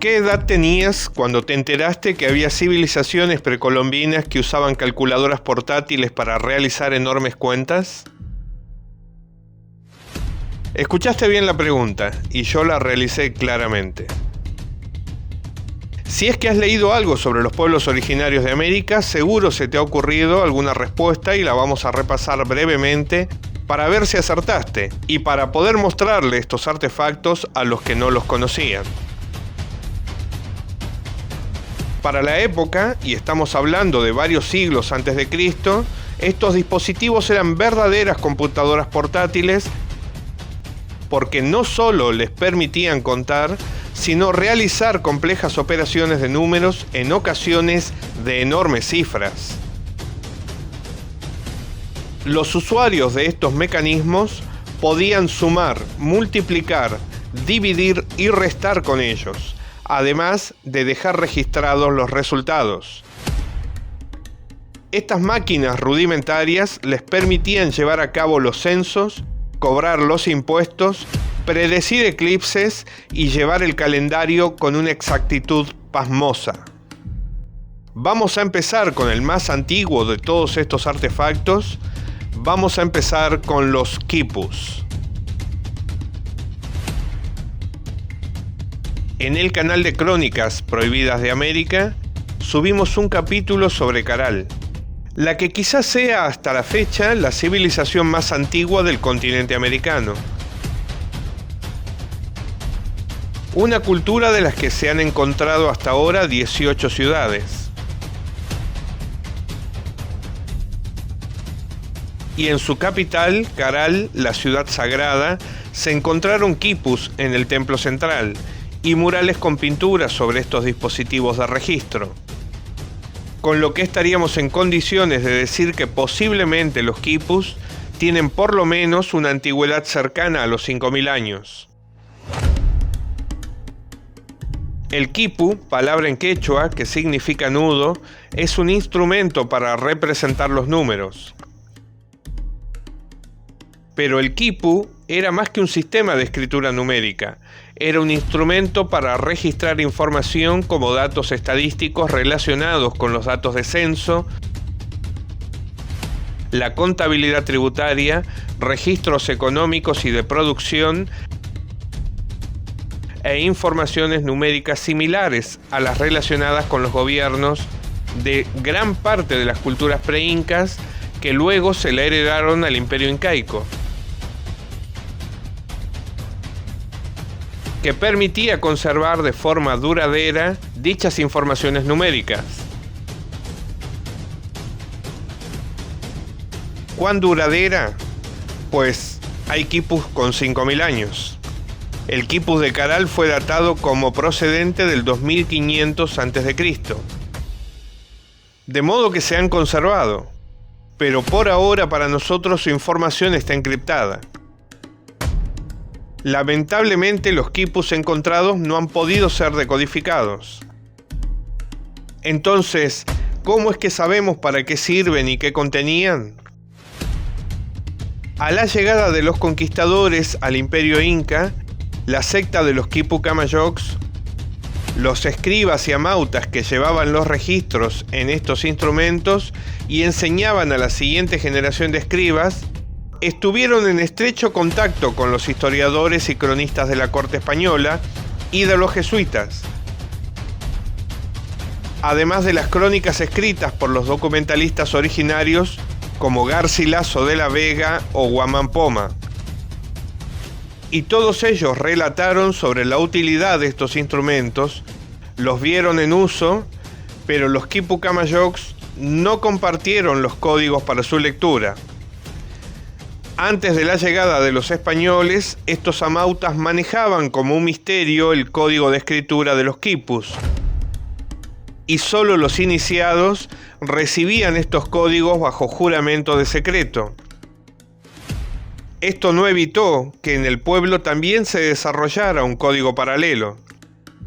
¿Qué edad tenías cuando te enteraste que había civilizaciones precolombinas que usaban calculadoras portátiles para realizar enormes cuentas? Escuchaste bien la pregunta, y yo la realicé claramente. Si es que has leído algo sobre los pueblos originarios de América, seguro se te ha ocurrido alguna respuesta y la vamos a repasar brevemente para ver si acertaste y para poder mostrarle estos artefactos a los que no los conocían. Para la época, y estamos hablando de varios siglos antes de Cristo, estos dispositivos eran verdaderas computadoras portátiles porque no solo les permitían contar, sino realizar complejas operaciones de números en ocasiones de enormes cifras. Los usuarios de estos mecanismos podían sumar, multiplicar, dividir y restar con ellos, además de dejar registrados los resultados. Estas máquinas rudimentarias les permitían llevar a cabo los censos, cobrar los impuestos, predecir eclipses y llevar el calendario con una exactitud pasmosa. Vamos a empezar con el más antiguo de todos estos artefactos. Vamos a empezar con los quipus. En el canal de Crónicas Prohibidas de América subimos un capítulo sobre Caral, la que quizás sea hasta la fecha la civilización más antigua del continente americano. Una cultura de las que se han encontrado hasta ahora 18 ciudades. Y en su capital, Caral, la ciudad sagrada, se encontraron quipus en el templo central y murales con pinturas sobre estos dispositivos de registro. Con lo que estaríamos en condiciones de decir que posiblemente los quipus tienen por lo menos una antigüedad cercana a los 5000 años. El quipu, palabra en quechua que significa nudo, es un instrumento para representar los números. Pero el quipu era más que un sistema de escritura numérica, era un instrumento para registrar información como datos estadísticos relacionados con los datos de censo, la contabilidad tributaria, registros económicos y de producción, e informaciones numéricas similares a las relacionadas con los gobiernos de gran parte de las culturas pre-incas que luego se le heredaron al imperio incaico, que permitía conservar de forma duradera dichas informaciones numéricas. ¿Cuán duradera? Pues hay quipus con 5000 años. El quipus de Caral fue datado como procedente del 2500 a.C. De modo que se han conservado, pero por ahora para nosotros su información está encriptada. Lamentablemente los quipus encontrados no han podido ser decodificados. Entonces, ¿cómo es que sabemos para qué sirven y qué contenían? A la llegada de los conquistadores al imperio inca, la secta de los Quipu Camayocs, los escribas y amautas que llevaban los registros en estos instrumentos y enseñaban a la siguiente generación de escribas, estuvieron en estrecho contacto con los historiadores y cronistas de la corte española y de los jesuitas, además de las crónicas escritas por los documentalistas originarios como Garcilaso de la Vega o Guamán Poma. Y todos ellos relataron sobre la utilidad de estos instrumentos, los vieron en uso, pero los Quipu Camayocs no compartieron los códigos para su lectura. Antes de la llegada de los españoles, estos amautas manejaban como un misterio el código de escritura de los quipus, y solo los iniciados recibían estos códigos bajo juramento de secreto. Esto no evitó que en el pueblo también se desarrollara un código paralelo,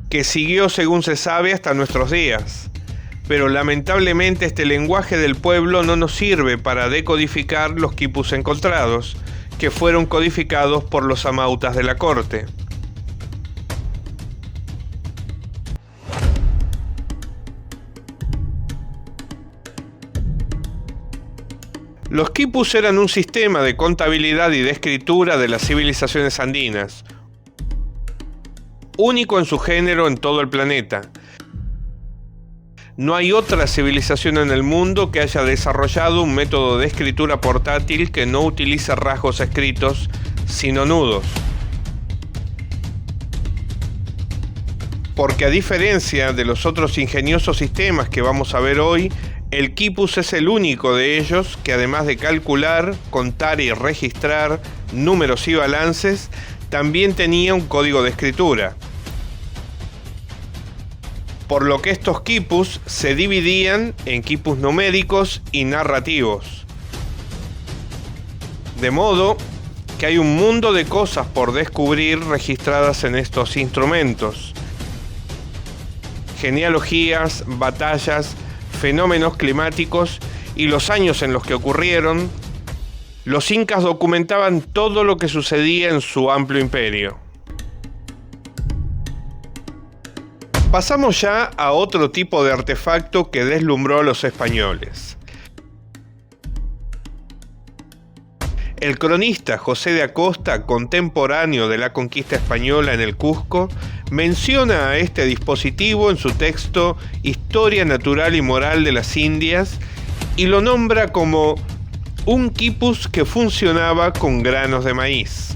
que siguió, según se sabe, hasta nuestros días. Pero lamentablemente este lenguaje del pueblo no nos sirve para decodificar los quipus encontrados, que fueron codificados por los amautas de la corte. Los quipus eran un sistema de contabilidad y de escritura de las civilizaciones andinas, único en su género en todo el planeta. No hay otra civilización en el mundo que haya desarrollado un método de escritura portátil que no utilice rasgos escritos, sino nudos. Porque a diferencia de los otros ingeniosos sistemas que vamos a ver hoy, el quipus es el único de ellos que, además de calcular, contar y registrar números y balances, también tenía un código de escritura. Por lo que estos quipus se dividían en quipus numéricos y narrativos. De modo que hay un mundo de cosas por descubrir registradas en estos instrumentos. Genealogías, batallas, fenómenos climáticos y los años en los que ocurrieron. Los incas documentaban todo lo que sucedía en su amplio imperio. Pasamos ya a otro tipo de artefacto que deslumbró a los españoles. El cronista José de Acosta, contemporáneo de la conquista española en el Cusco, menciona a este dispositivo en su texto Historia Natural y Moral de las Indias y lo nombra como un quipus que funcionaba con granos de maíz.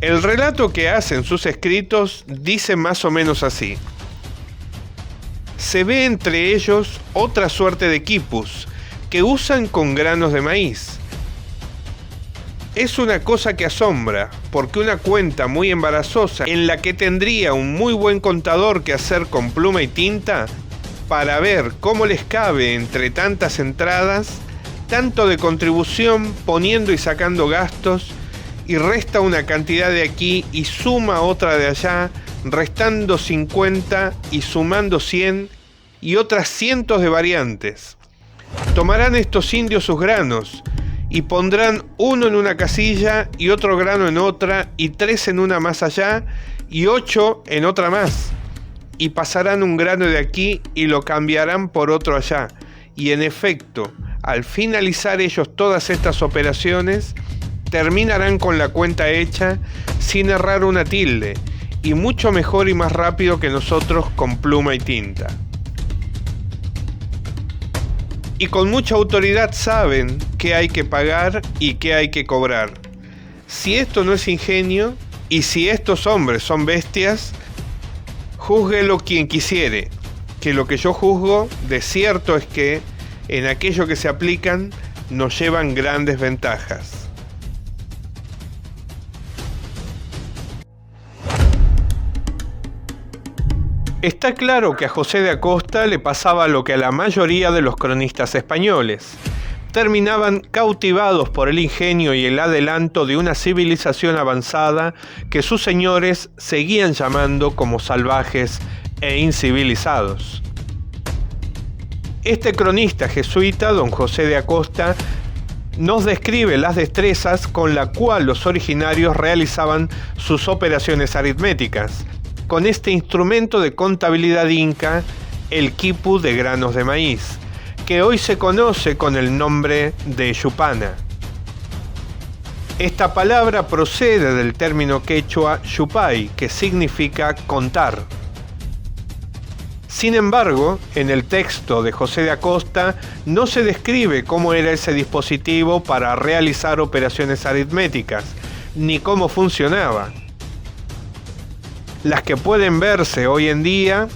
El relato que hace en sus escritos dice más o menos así: se ve entre ellos otra suerte de quipus que usan con granos de maíz. Es una cosa que asombra, porque una cuenta muy embarazosa en la que tendría un muy buen contador que hacer con pluma y tinta para ver cómo les cabe entre tantas entradas, tanto de contribución poniendo y sacando gastos, y resta una cantidad de aquí y suma otra de allá, restando 50 y sumando 100 y otras cientos de variantes. Tomarán estos indios sus granos y pondrán uno en una casilla y otro grano en otra y 3 en una más allá y 8 en otra más, y pasarán un grano de aquí y lo cambiarán por otro allá, y en efecto, al finalizar ellos todas estas operaciones, terminarán con la cuenta hecha sin errar una tilde, y mucho mejor y más rápido que nosotros con pluma y tinta. Y con mucha autoridad saben qué hay que pagar y qué hay que cobrar. Si esto no es ingenio, y si estos hombres son bestias, júzguelo quien quisiere, que lo que yo juzgo de cierto es que en aquello que se aplican nos llevan grandes ventajas. Está claro que a José de Acosta le pasaba lo que a la mayoría de los cronistas españoles. Terminaban cautivados por el ingenio y el adelanto de una civilización avanzada que sus señores seguían llamando como salvajes e incivilizados. Este cronista jesuita, don José de Acosta, nos describe las destrezas con la cual los originarios realizaban sus operaciones aritméticas, con este instrumento de contabilidad inca, el quipu de granos de maíz, que hoy se conoce con el nombre de yupana. Esta palabra procede del término quechua yupay, que significa contar. Sin embargo, en el texto de José de Acosta no se describe cómo era ese dispositivo para realizar operaciones aritméticas, ni cómo funcionaba. Las que pueden verse hoy en día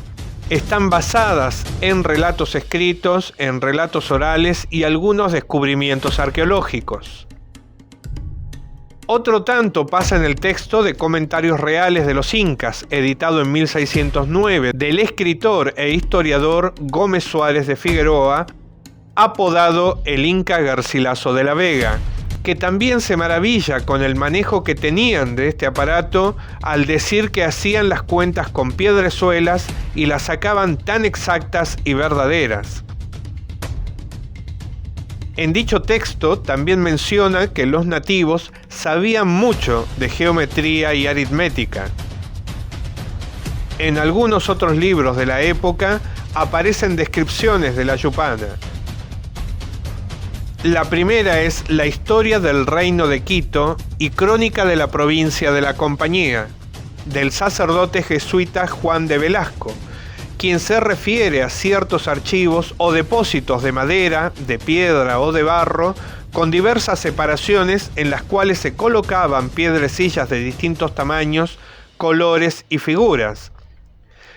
están basadas en relatos escritos, en relatos orales y algunos descubrimientos arqueológicos. Otro tanto pasa en el texto de Comentarios Reales de los Incas, editado en 1609, del escritor e historiador Gómez Suárez de Figueroa, apodado el Inca Garcilaso de la Vega, que también se maravilla con el manejo que tenían de este aparato al decir que hacían las cuentas con piedrezuelas y las sacaban tan exactas y verdaderas. En dicho texto también menciona que los nativos sabían mucho de geometría y aritmética. En algunos otros libros de la época aparecen descripciones de la yupana. La primera es La historia del reino de Quito y crónica de la provincia de la Compañía, del sacerdote jesuita Juan de Velasco, quien se refiere a ciertos archivos o depósitos de madera, de piedra o de barro, con diversas separaciones en las cuales se colocaban piedrecillas de distintos tamaños, colores y figuras.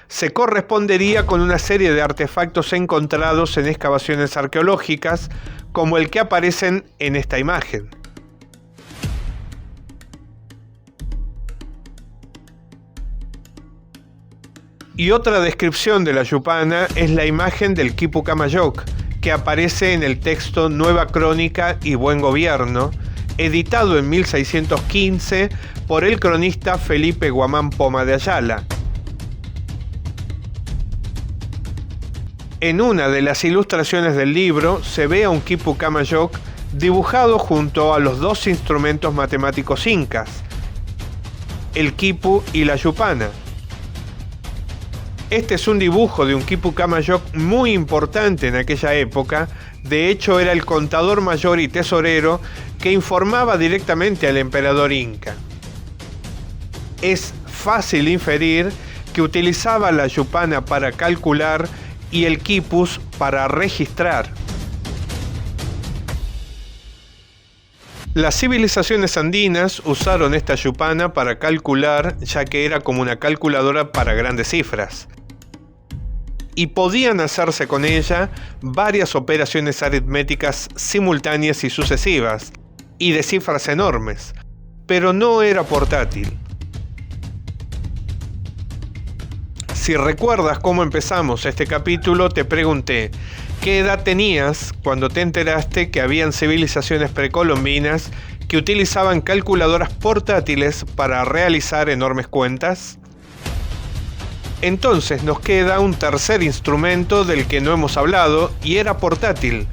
Se correspondería con una serie de artefactos encontrados en excavaciones arqueológicas, como el que aparecen en esta imagen. Y otra descripción de la Yupana es la imagen del Quipu Camayoc, que aparece en el texto Nueva Crónica y Buen Gobierno, editado en 1615 por el cronista Felipe Guamán Poma de Ayala. En una de las ilustraciones del libro se ve a un Quipu Camayoc dibujado junto a los dos instrumentos matemáticos incas, el quipu y la yupana. Este es un dibujo de un Quipu Camayoc muy importante en aquella época. De hecho, era el contador mayor y tesorero que informaba directamente al emperador inca. Es fácil inferir que utilizaba la yupana para calcular y el quipus para registrar. Las civilizaciones andinas usaron esta yupana para calcular, ya que era como una calculadora para grandes cifras. Y podían hacerse con ella varias operaciones aritméticas simultáneas y sucesivas, y de cifras enormes, pero no era portátil. Si recuerdas cómo empezamos este capítulo, te pregunté, ¿qué edad tenías cuando te enteraste que habían civilizaciones precolombinas que utilizaban calculadoras portátiles para realizar enormes cuentas? Entonces nos queda un tercer instrumento del que no hemos hablado y era portátil,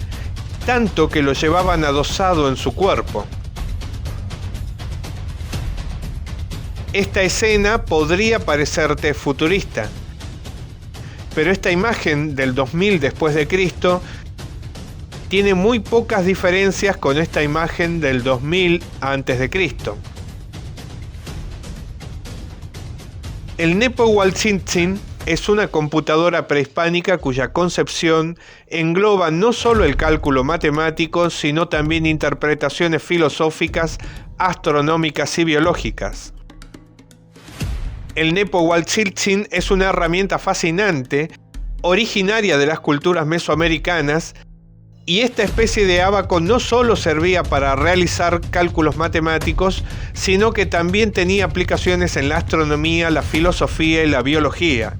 tanto que lo llevaban adosado en su cuerpo. Esta escena podría parecerte futurista, pero esta imagen del 2000 después de Cristo tiene muy pocas diferencias con esta imagen del 2000 antes de Cristo. El Nepohualtzin es una computadora prehispánica cuya concepción engloba no solo el cálculo matemático, sino también interpretaciones filosóficas, astronómicas y biológicas. El Nepohualtzin es una herramienta fascinante, originaria de las culturas mesoamericanas, y esta especie de ábaco no solo servía para realizar cálculos matemáticos, sino que también tenía aplicaciones en la astronomía, la filosofía y la biología.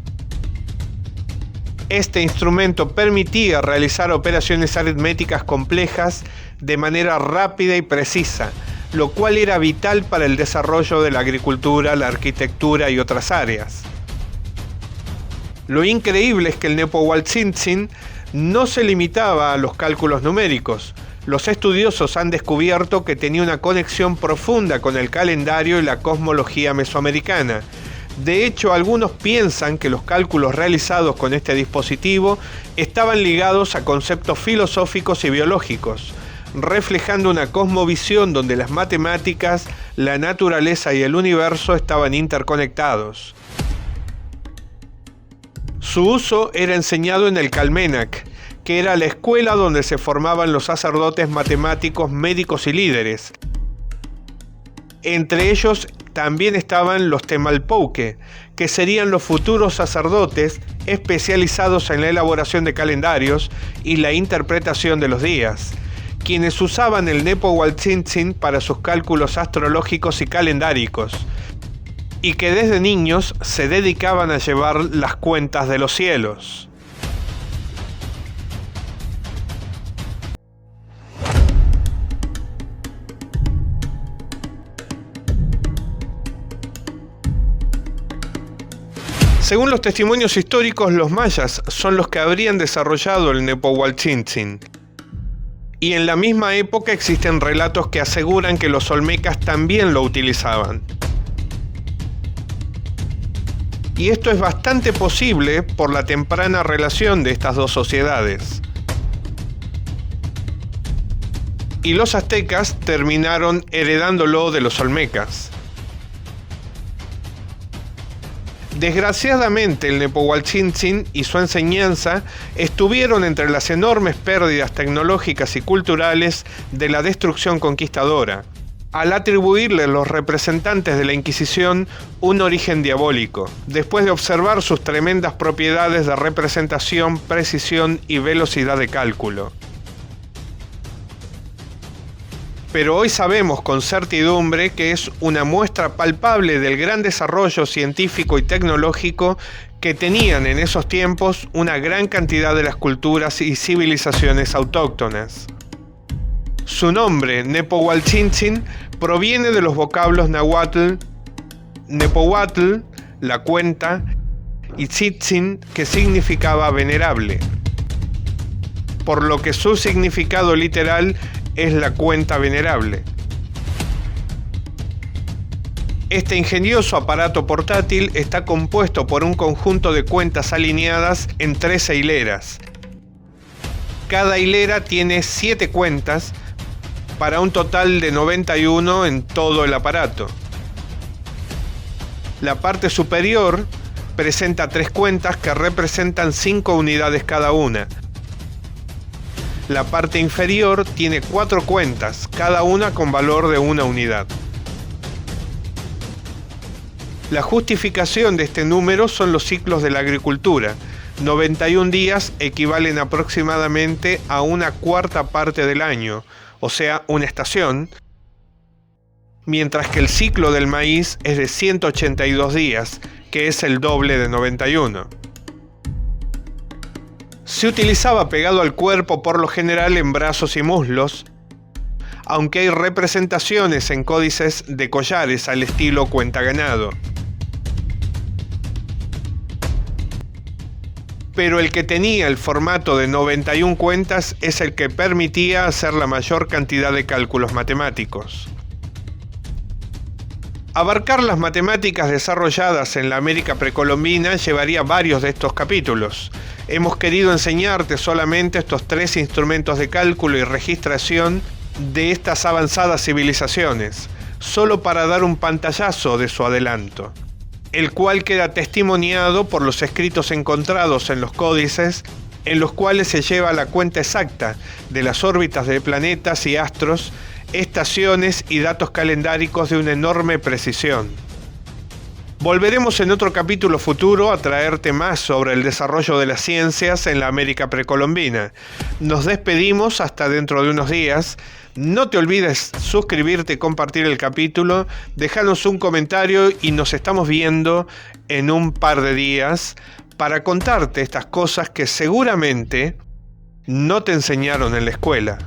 Este instrumento permitía realizar operaciones aritméticas complejas de manera rápida y precisa, lo cual era vital para el desarrollo de la agricultura, la arquitectura y otras áreas. Lo increíble es que el Nepohualtzin no se limitaba a los cálculos numéricos. Los estudiosos han descubierto que tenía una conexión profunda con el calendario y la cosmología mesoamericana. De hecho, algunos piensan que los cálculos realizados con este dispositivo estaban ligados a conceptos filosóficos y biológicos, reflejando una cosmovisión donde las matemáticas, la naturaleza y el universo estaban interconectados. Su uso era enseñado en el Calmenac, que era la escuela donde se formaban los sacerdotes matemáticos, médicos y líderes. Entre ellos también estaban los Temalpouque, que serían los futuros sacerdotes especializados en la elaboración de calendarios y la interpretación de los días, quienes usaban el Nepohualtzin para sus cálculos astrológicos y calendáricos, y que desde niños se dedicaban a llevar las cuentas de los cielos. Según los testimonios históricos, los mayas son los que habrían desarrollado el Nepohualtzin. Y en la misma época existen relatos que aseguran que los olmecas también lo utilizaban. Y esto es bastante posible por la temprana relación de estas dos sociedades. y los aztecas terminaron heredándolo de los olmecas. Desgraciadamente, el Nepohualchintzin y su enseñanza estuvieron entre las enormes pérdidas tecnológicas y culturales de la destrucción conquistadora, al atribuirle a los representantes de la Inquisición un origen diabólico, después de observar sus tremendas propiedades de representación, precisión y velocidad de cálculo. Pero hoy sabemos con certidumbre que es una muestra palpable del gran desarrollo científico y tecnológico que tenían en esos tiempos una gran cantidad de las culturas y civilizaciones autóctonas. Su nombre, Nepohualchintzin, proviene de los vocablos náhuatl, Nepohuatl, la cuenta, y Tzitzin, que significaba venerable, por lo que su significado literal es la cuenta venerable. Este ingenioso aparato portátil está compuesto por un conjunto de cuentas alineadas en 13 hileras. Cada hilera tiene 7 cuentas, para un total de 91 en todo el aparato. La parte superior presenta 3 cuentas que representan 5 unidades cada una. La parte inferior tiene 4 cuentas, cada una con valor de 1 unidad. La justificación de este número son los ciclos de la agricultura. 91 días equivalen aproximadamente a una cuarta parte del año, o sea, una estación, mientras que el ciclo del maíz es de 182 días, que es el doble de 91. Se utilizaba pegado al cuerpo por lo general en brazos y muslos, aunque hay representaciones en códices de collares al estilo cuentaganado. Pero el que tenía el formato de 91 cuentas es el que permitía hacer la mayor cantidad de cálculos matemáticos. Abarcar las matemáticas desarrolladas en la América precolombina llevaría varios de estos capítulos. Hemos querido enseñarte solamente estos 3 instrumentos de cálculo y registración de estas avanzadas civilizaciones, solo para dar un pantallazo de su adelanto, el cual queda testimoniado por los escritos encontrados en los códices, en los cuales se lleva la cuenta exacta de las órbitas de planetas y astros, estaciones y datos calendáricos de una enorme precisión. Volveremos en otro capítulo futuro a traerte más sobre el desarrollo de las ciencias en la América precolombina. Nos despedimos hasta dentro de unos días. No te olvides suscribirte y compartir el capítulo, dejanos un comentario y nos estamos viendo en un par de días para contarte estas cosas que seguramente no te enseñaron en la escuela.